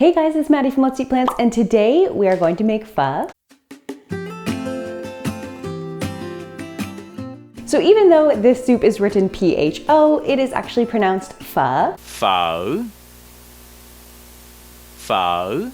Hey guys, it's Maddie from Let's Eat Plants, and today we are going to make pho. So even though this soup is written P-H-O, it is actually pronounced pho. Pho. Pho.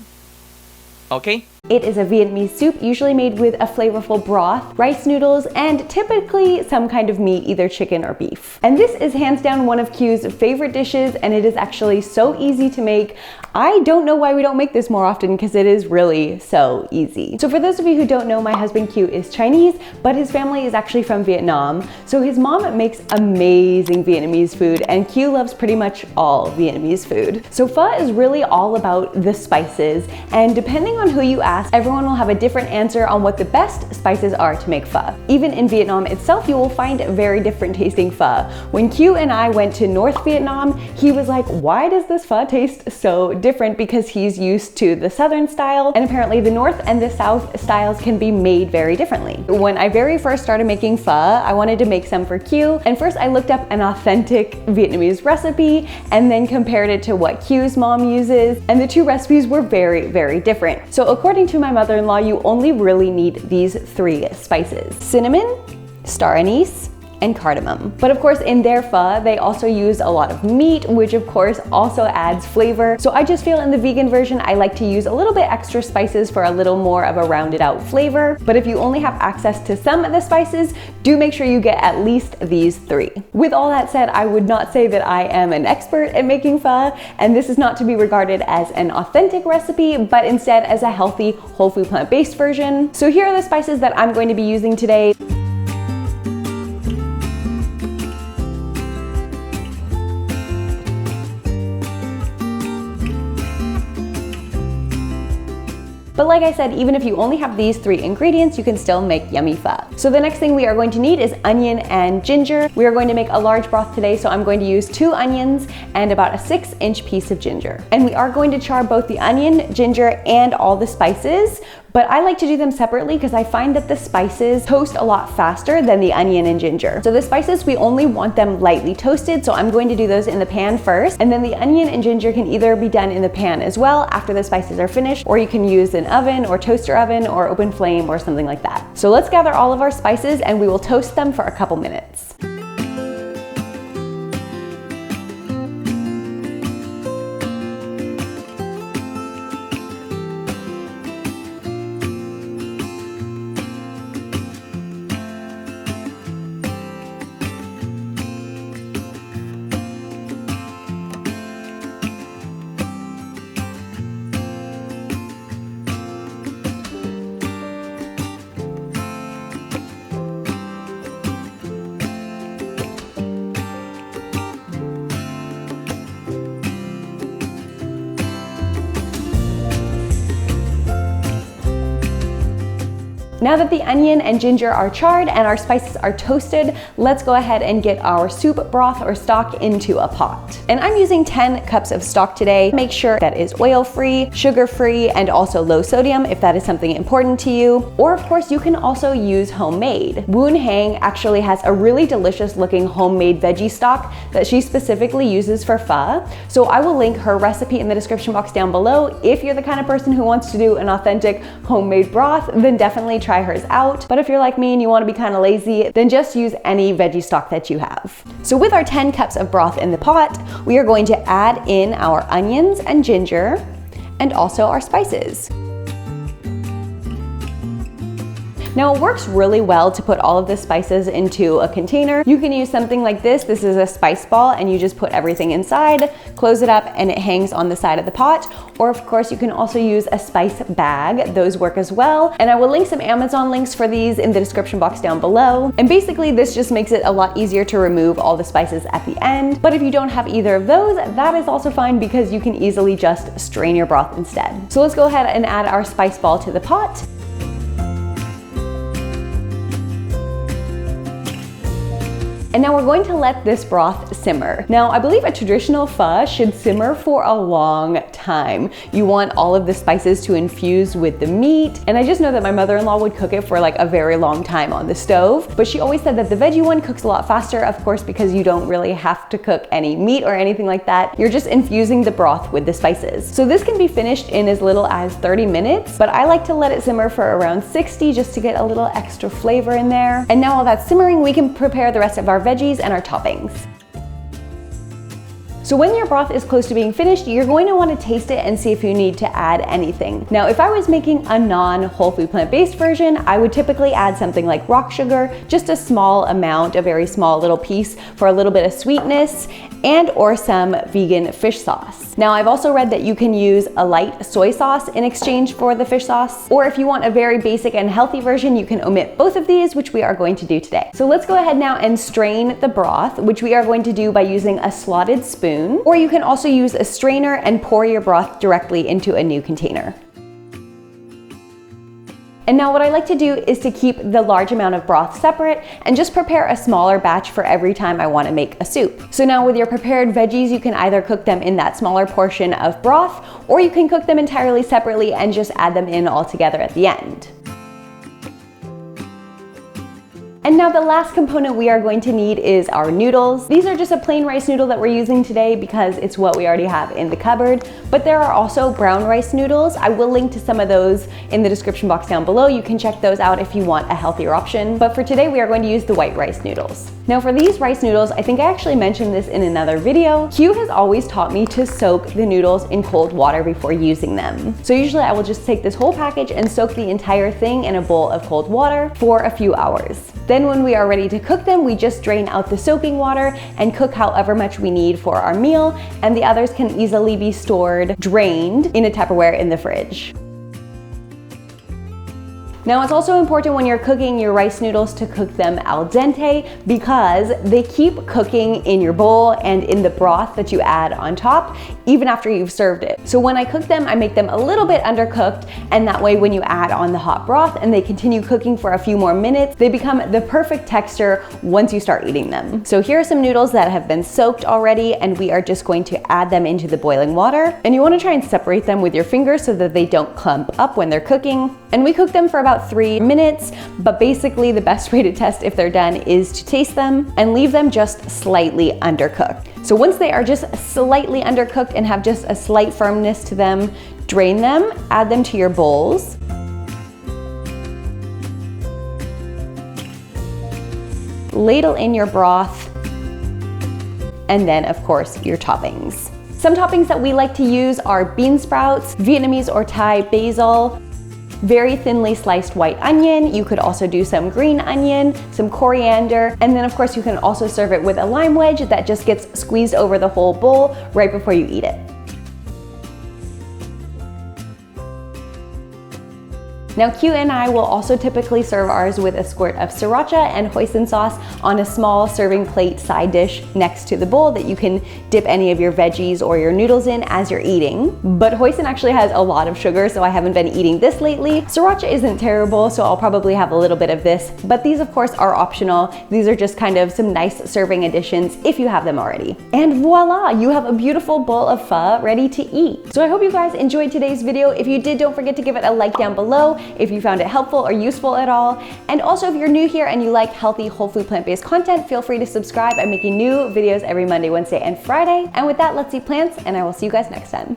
Okay. It is a Vietnamese soup, usually made with a flavorful broth, rice noodles, and typically some kind of meat, either chicken or beef. And this is hands down one of Q's favorite dishes, and it is actually so easy to make. I don't know why we don't make this more often because it is really so easy. So for those of you who don't know, my husband Q is Chinese, but his family is actually from Vietnam. So his mom makes amazing Vietnamese food, and Q loves pretty much all Vietnamese food. So pho is really all about the spices, and depending on who you ask, everyone will have a different answer on what the best spices are to make pho. Even in Vietnam itself, you will find very different tasting pho. When Q and I went to North Vietnam, he was like, why does this pho taste so different? Because he's used to the southern style, and apparently the north and the south styles can be made very differently. When I very first started making pho, I wanted to make some for Q, and first I looked up an authentic Vietnamese recipe and then compared it to what Q's mom uses, and the two recipes were very, very different. So according to my mother-in-law, you only really need these three spices: cinnamon, star anise, and cardamom. But of course, in their pho, they also use a lot of meat, which of course also adds flavor. So I just feel in the vegan version, I like to use a little bit extra spices for a little more of a rounded out flavor. But if you only have access to some of the spices, do make sure you get at least these three. With all that said, I would not say that I am an expert at making pho, and this is not to be regarded as an authentic recipe, but instead as a healthy, whole food plant-based version. So here are the spices that I'm going to be using today. But like I said, even if you only have these three ingredients, you can still make yummy pho. So the next thing we are going to need is onion and ginger. We are going to make a large broth today, so I'm going to use 2 onions and about a 6-inch piece of ginger. And we are going to char both the onion, ginger, and all the spices, but I like to do them separately because I find that the spices toast a lot faster than the onion and ginger. So the spices, we only want them lightly toasted, so I'm going to do those in the pan first, and then the onion and ginger can either be done in the pan as well after the spices are finished, or you can use an oven or toaster oven or open flame or something like that. So let's gather all of our spices and we will toast them for a couple minutes. Now that the onion and ginger are charred and our spices are toasted, let's go ahead and get our soup broth or stock into a pot. And I'm using 10 cups of stock today. Make sure that is oil-free, sugar-free, and also low sodium if that is something important to you. Or of course, you can also use homemade. Woon Hang actually has a really delicious looking homemade veggie stock that she specifically uses for pho. So I will link her recipe in the description box down below. If you're the kind of person who wants to do an authentic homemade broth, then definitely try hers out. But if you're like me and you want to be kind of lazy, then just use any veggie stock that you have. So with our 10 cups of broth in the pot, we are going to add in our onions and ginger and also our spices. Now it works really well to put all of the spices into a container. You can use something like this. This is a spice ball and you just put everything inside, close it up, and it hangs on the side of the pot. Or of course you can also use a spice bag. Those work as well. And I will link some Amazon links for these in the description box down below. And basically this just makes it a lot easier to remove all the spices at the end. But if you don't have either of those, that is also fine because you can easily just strain your broth instead. So let's go ahead and add our spice ball to the pot. And now we're going to let this broth simmer. Now, I believe a traditional pho should simmer for a long time. You want all of the spices to infuse with the meat. And I just know that my mother-in-law would cook it for like a very long time on the stove, but she always said that the veggie one cooks a lot faster, of course, because you don't really have to cook any meat or anything like that. You're just infusing the broth with the spices. So this can be finished in as little as 30 minutes, but I like to let it simmer for around 60 just to get a little extra flavor in there. And now while that's simmering, we can prepare the rest of our veggies and our toppings. So when your broth is close to being finished, you're going to want to taste it and see if you need to add anything. Now, if I was making a non-whole food plant-based version, I would typically add something like rock sugar, just a small amount, a very small little piece for a little bit of sweetness, and or some vegan fish sauce. Now, I've also read that you can use a light soy sauce in exchange for the fish sauce, or if you want a very basic and healthy version, you can omit both of these, which we are going to do today. So let's go ahead now and strain the broth, which we are going to do by using a slotted spoon. Or you can also use a strainer and pour your broth directly into a new container. And now what I like to do is to keep the large amount of broth separate and just prepare a smaller batch for every time I want to make a soup. So now with your prepared veggies, you can either cook them in that smaller portion of broth, or you can cook them entirely separately and just add them in all together at the end. And now the last component we are going to need is our noodles. These are just a plain rice noodle that we're using today because it's what we already have in the cupboard, but there are also brown rice noodles. I will link to some of those in the description box down below. You can check those out if you want a healthier option, but for today we are going to use the white rice noodles. Now for these rice noodles, I think I actually mentioned this in another video. Q has always taught me to soak the noodles in cold water before using them. So usually I will just take this whole package and soak the entire thing in a bowl of cold water for a few hours. Then when we are ready to cook them, we just drain out the soaking water and cook however much we need for our meal, and the others can easily be stored, drained, in a Tupperware in the fridge. Now it's also important when you're cooking your rice noodles to cook them al dente because they keep cooking in your bowl and in the broth that you add on top, even after you've served it. So when I cook them, I make them a little bit undercooked, and that way when you add on the hot broth and they continue cooking for a few more minutes, they become the perfect texture once you start eating them. So here are some noodles that have been soaked already, and we are just going to add them into the boiling water. And you want to try and separate them with your fingers so that they don't clump up when they're cooking. And we cook them for about 3 minutes, but basically the best way to test if they're done is to taste them and leave them just slightly undercooked. So once they are just slightly undercooked and have just a slight firmness to them, drain them, add them to your bowls. Ladle in your broth, and then of course your toppings. Some toppings that we like to use are bean sprouts, Vietnamese or Thai basil, very thinly sliced white onion. You could also do some green onion, some coriander, and then of course you can also serve it with a lime wedge that just gets squeezed over the whole bowl right before you eat it. Now Q and I will also typically serve ours with a squirt of sriracha and hoisin sauce on a small serving plate side dish next to the bowl that you can dip any of your veggies or your noodles in as you're eating. But hoisin actually has a lot of sugar, so I haven't been eating this lately. Sriracha isn't terrible, so I'll probably have a little bit of this, but these of course are optional. These are just kind of some nice serving additions if you have them already. And voila, you have a beautiful bowl of pho ready to eat. So I hope you guys enjoyed today's video. If you did, don't forget to give it a like down below if you found it helpful or useful at all. And also, if you're new here and you like healthy, whole food, plant-based content, feel free to subscribe. I'm making new videos every Monday, Wednesday, and Friday. And with that, let's eat plants, and I will see you guys next time.